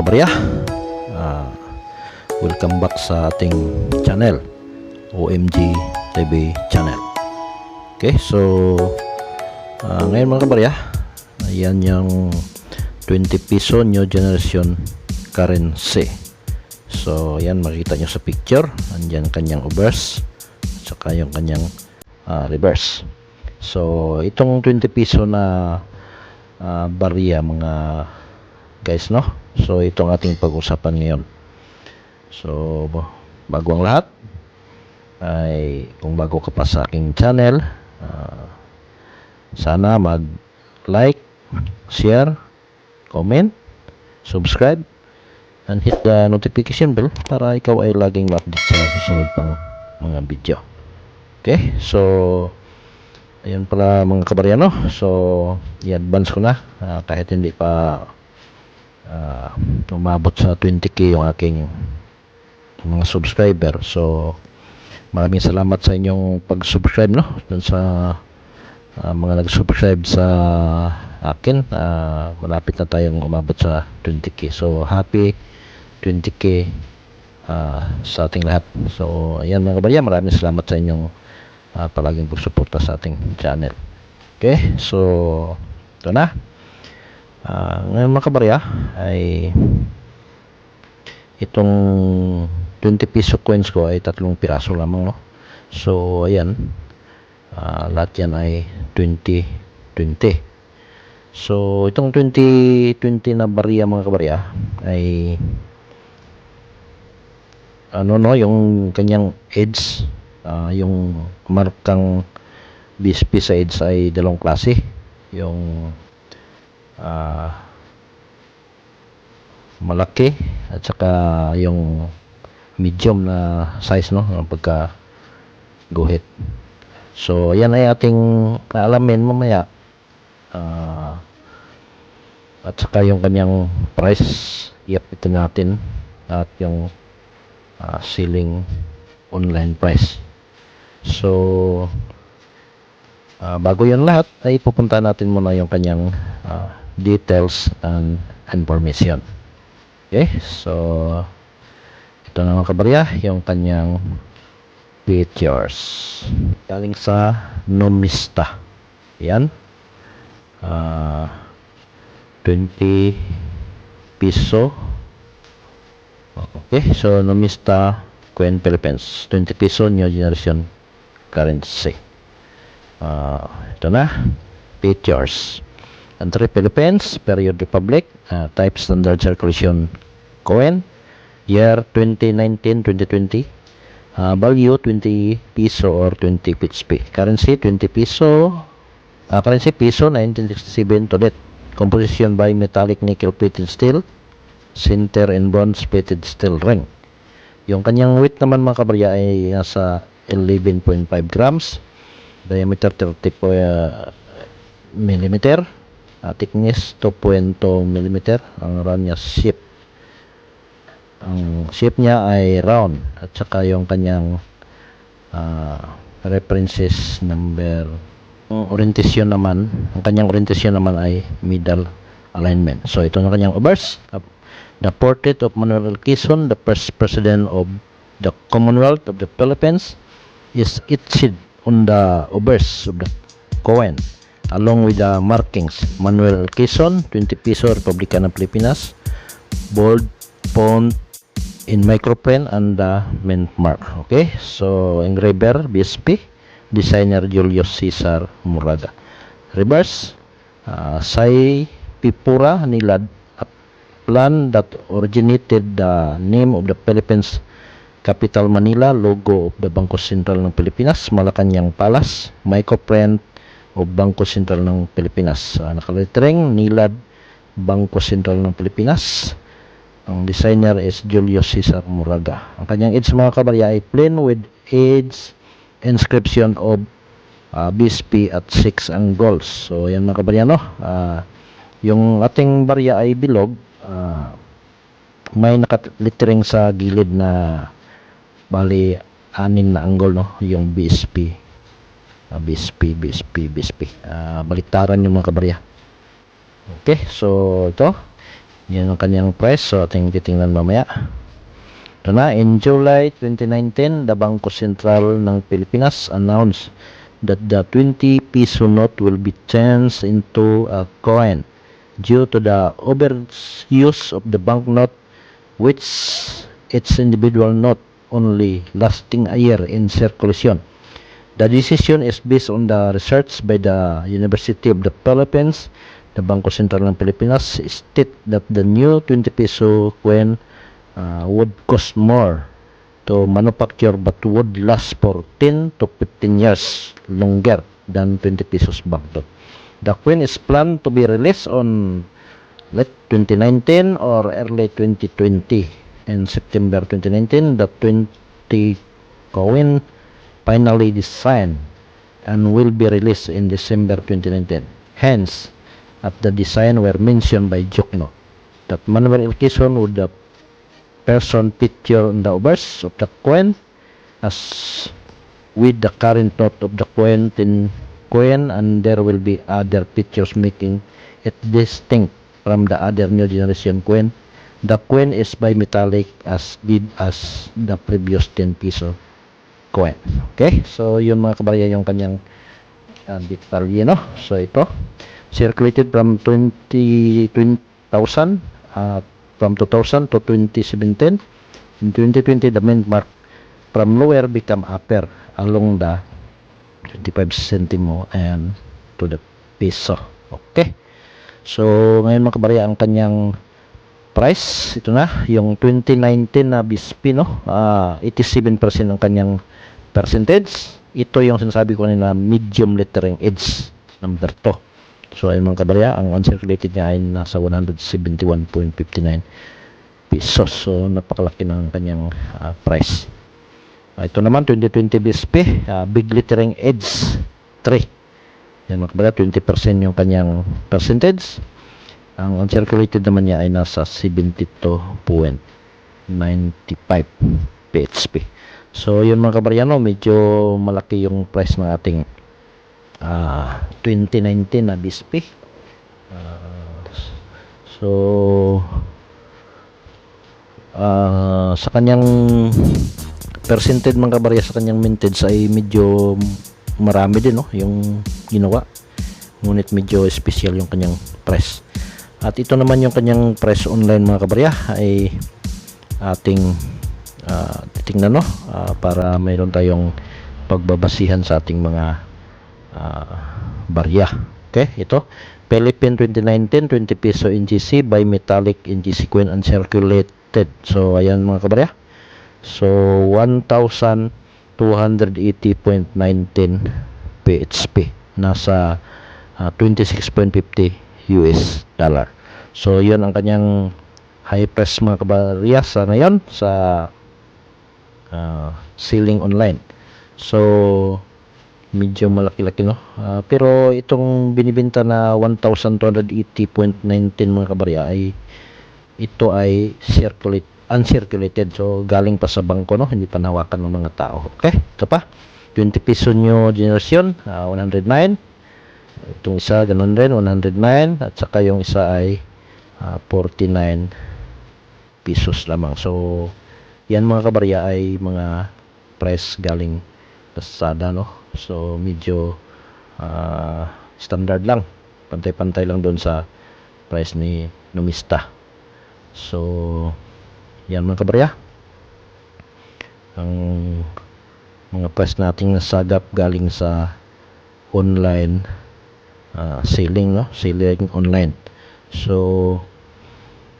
kabarya, uh, welcome back sa ating channel, OMG TV channel. Okay, so ngayon mga kabarya, ayan yung 20 peso new generation currency. So yan, makita nyo sa picture, andyan kanyang obverse saka yung kanyang reverse. So itong 20 peso na barya mga guys, no? So ito ang ating pag-usapan ngayon. So bago ang lahat, ay kung bago ka pa sa aking channel, sana mag-like, share, comment, subscribe, and hit the notification bell para ikaw ay laging ma-update sa susunod pang mga video. Okay, so ayun pala mga kabaryano. So i-advance ko na kahit hindi pa umabot sa 20k yung aking mga subscriber. So maraming salamat sa inyong pag-subscribe, no, dun sa mga nag-subscribe sa akin. Malapit na tayong umabot sa 20k. So happy 20k sa ating lahat. So ayan mga kabarya, maraming salamat sa inyong palaging pagsuporta sa ating channel. Okay, so ito na. Ngayon mga kabarya ay itong 20 peso coins ko ay 3 piraso lamang, no? So ayan, lahat yan ay 2020. So itong 2020 na barya mga kabarya ay yung kanyang edge, yung markang BSP sa edge ay dalawang klase. Yung malaki at saka yung medium na size, no, ng pagka guhit. So yan ay ating alamin mamaya, at saka yung kanyang price ito natin, at yung selling online price. So bago yan lahat ay pupunta natin muna yung kanyang details and information. Okay, so ito na mga kabarya, yung kanyang pictures galing sa Numista. Yan, 20 peso. Okay, so Numista Coin Philippines, 20 peso new generation currency. Ito na, pictures. Country Philippines, period Republic, type standard circulation coin, year 2019-2020, value 20 peso or 20 PHP, currency 20 peso, currency peso 1967 to date, composition by metallic nickel plated steel, center and bronze plated steel ring. Yung kanyang weight naman mga kabarya ay nasa 11.5 grams, diameter 30 millimeter, thickness 2.2 mm. Ang round niya shape, ang shape niya ay round, at saka yung kanyang references number, orientation naman, ang kanyang orientation naman ay middle alignment. So ito na kanyang obverse. The portrait of Manuel Quezon, the first president of the Commonwealth of the Philippines, is etched on the obverse of the coin, along with the markings Manuel Quezon, 20 peso, Republika ng Pilipinas, bold font in microprint, and the mint mark. Okay, so engraver BSP, designer Julius Cesar Moraga. Reverse, Sai Pipura Nilad, a plan that originated the name of the Philippines capital Manila, logo of the Bangko Sentral ng Pilipinas, Malacanang Palace, microprint of Bangko Sentral ng Pilipinas, nakalettering Nilad, Bangko Sentral ng Pilipinas. Ang designer is Julius Cesar Moraga. Ang kanyang edge mga kabarya ay plain with edge inscription of BSP at 6 angles. So yan mga kabarya, no? Yung ating barya ay bilog, may nakalettering sa gilid na bali 6 na angle, no? Yung BSP, baliktaran yung mga kabarya. Okay, so ito Yan ang kanyang price. So, ating titingnan mamaya. Ito na, in July 2019, the Bangko Sentral ng Pilipinas announced that the 20 peso note will be changed into a coin due to the overuse of the banknote, which its individual note only lasting a year in circulation. The decision is based on the research by the University of the Philippines. The Bangko Sentral ng Pilipinas state that the new 20 peso coin would cost more to manufacture but would last for 10 to 15 years longer than 20 pesos banknote. The coin is planned to be released on late 2019 or early 2020. In September 2019, the 20 coin finally designed and will be released in December 2019. Hence, at the design were mentioned by Jokno that Manuel L. Quezon would the person picture on the obverse of the coin as with the current note of the coin and there will be other pictures making it distinct from the other new generation coin. The coin is bimetallic as did as the previous 10 peso coin. Okay, so yun mga kabarya yung kanyang detalye, no? So ito circulated from 20,000 from 2000 to 2017. In 2020, the mint mark from lower become upper along the 25 centimo and to the peso. Okay, so ngayon mga kabarya ang kanyang price, ito na yung 2019 na BSP, no? 87% ang kanyang percentage. Ito yung sinasabi ko kanina, medium lettering edge number 2. So ayun mga kabarya, ang uncirculated niya ay nasa 171.59 pesos. So napakalaki ng kanyang price. Ito naman 2020 BSP, big lettering edge 3. Yan mga kabarya, 20% yung kanyang percentage. Ang uncirculated naman niya ay nasa 72.95 PHP. So yun mga kabarya, no, medyo malaki yung price ng ating 2019 na BSP. Sa kanyang percentage mga kabarya, sa kanyang mintage ay medyo marami din, no, yung ginawa, ngunit medyo special yung kanyang price. At ito naman yung kanyang price online mga kabarya ay ating titingnan, no, para mayroon tayong pagbabasihan sa ating mga barya. Okay, ito Philippine 2019 20 peso NGC by metallic NGC coin uncirculated. So ayan mga kabarya, so 1,280.19 PHP, nasa 26.50 US dollar. So yun ang kanyang high price mga kabarya sa ngayon sa selling online. So medyo malaki-laki, no, pero itong binibenta na 1,280.19 mga kabarya ay ito ay uncirculated, so galing pa sa bangko, no, hindi pa nahawakan ng mga tao. Okay, ito pa 20 peso new generation, 109. Itong isa ganun rin, 109, at saka yung isa ay 49 pesos lamang. So yan mga kabarya ay mga price galing Lazada, no. So medyo standard lang, pantay-pantay lang doon sa price ni Numista. So yan mga kabarya, ang mga price nating nasagap galing sa online selling, no, selling online. So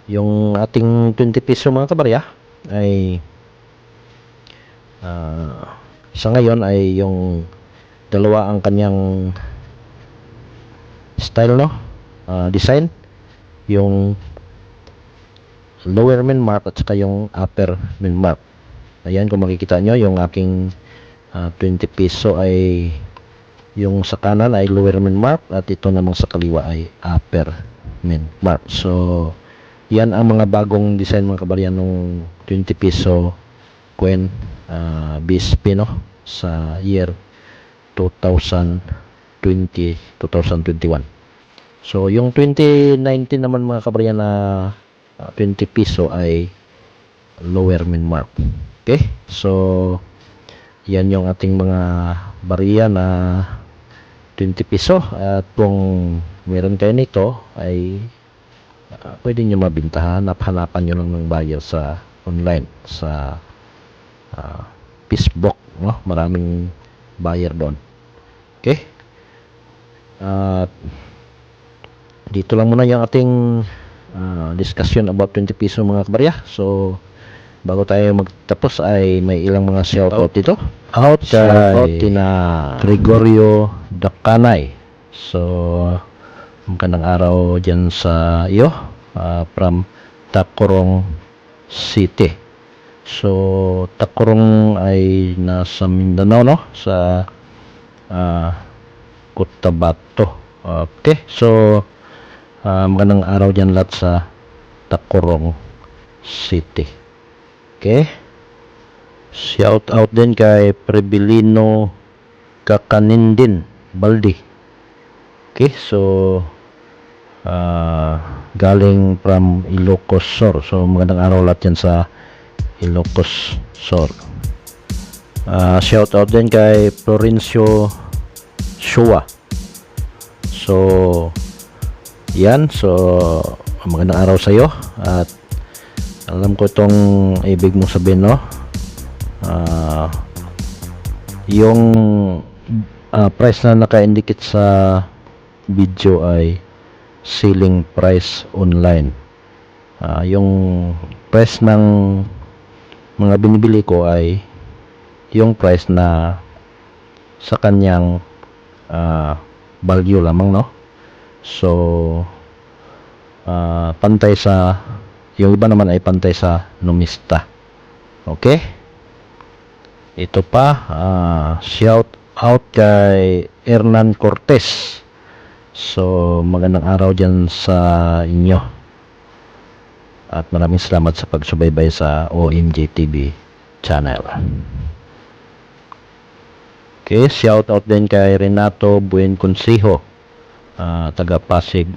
yung ating 20 peso mga kabarya ay sa ngayon ay yung dalawa ang kanyang style, no, design, yung lower min mark at saka yung upper min mark. Ayan, kung makikita nyo yung aking 20 peso ay yung sa kanan ay lower min mark at ito namang sa kaliwa ay upper min mark. So yan ang mga bagong design mga kabarya nung 20 peso coin BSP, no, sa year 2020-2021. So yung 2019 naman mga kabarya na 20 piso ay lower min mark. Okay? So, yan yung ating mga bariya na 20 piso. At kung meron kayo nito, ay pwede nyo mabintahan. Hanapan nyo lang ng buyer sa online, sa Facebook. No? Maraming buyer doon. Okay? At dito lang muna yung ating discussion about 20 piso mga kabarya. So, bago tayo magtapos ay may ilang mga shoutout dito. Shoutout tina Gregorio Dacanay. So, magandang araw dyan sa iyo from Tacorong City. So, Tacorong ay nasa Mindanao, no? Sa Cotabato. Okay. So, magandang araw dyan lahat sa Tacorong City. Okay. Shout out din kay Prebilino Kakanindin Baldi. Okay. So, galing from Ilocos Sur. So, magandang araw lahat dyan sa Ilocos Sur. Shout out din kay Florencio Shua. So, yan. So, magandang araw sa iyo. At alam ko itong ibig mong sabihin, no? Yung price na naka-indicate sa video ay selling price online. Yung price ng mga binibili ko ay yung price na sa kanyang value lamang, no? So, pantay sa yung iba naman ay pantay sa numista. Okay? Ito pa, shout out kay Hernan Cortez. So, magandang araw dyan sa inyo. At maraming salamat sa pagsubaybay sa OMG TV channel. Okay, shout out din kay Renato Buen Consejo, taga Pasig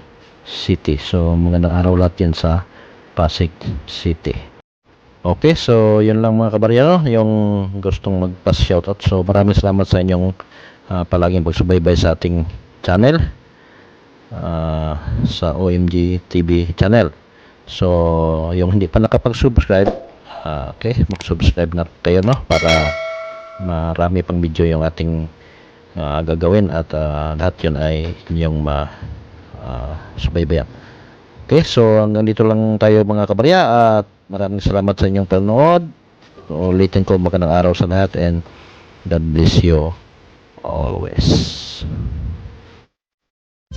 City. So, magandang araw lahat yan sa Pasig City. Okay, so yun lang mga kabaryero, yung gustong magpa-shoutout. So, maraming salamat sa inyong palaging pagsubaybay sa ating channel, sa OMG TV channel. So, yung hindi pa nakapag-subscribe, okay, mag-subscribe na kayo, no? Para marami pang video yung ating gagawin at lahat yun ay inyong subaybayan. Okay, so hanggang dito lang tayo mga kabarya at maraming salamat sa inyong panonood. Ulitin ko, magandang araw sa lahat and God bless you always.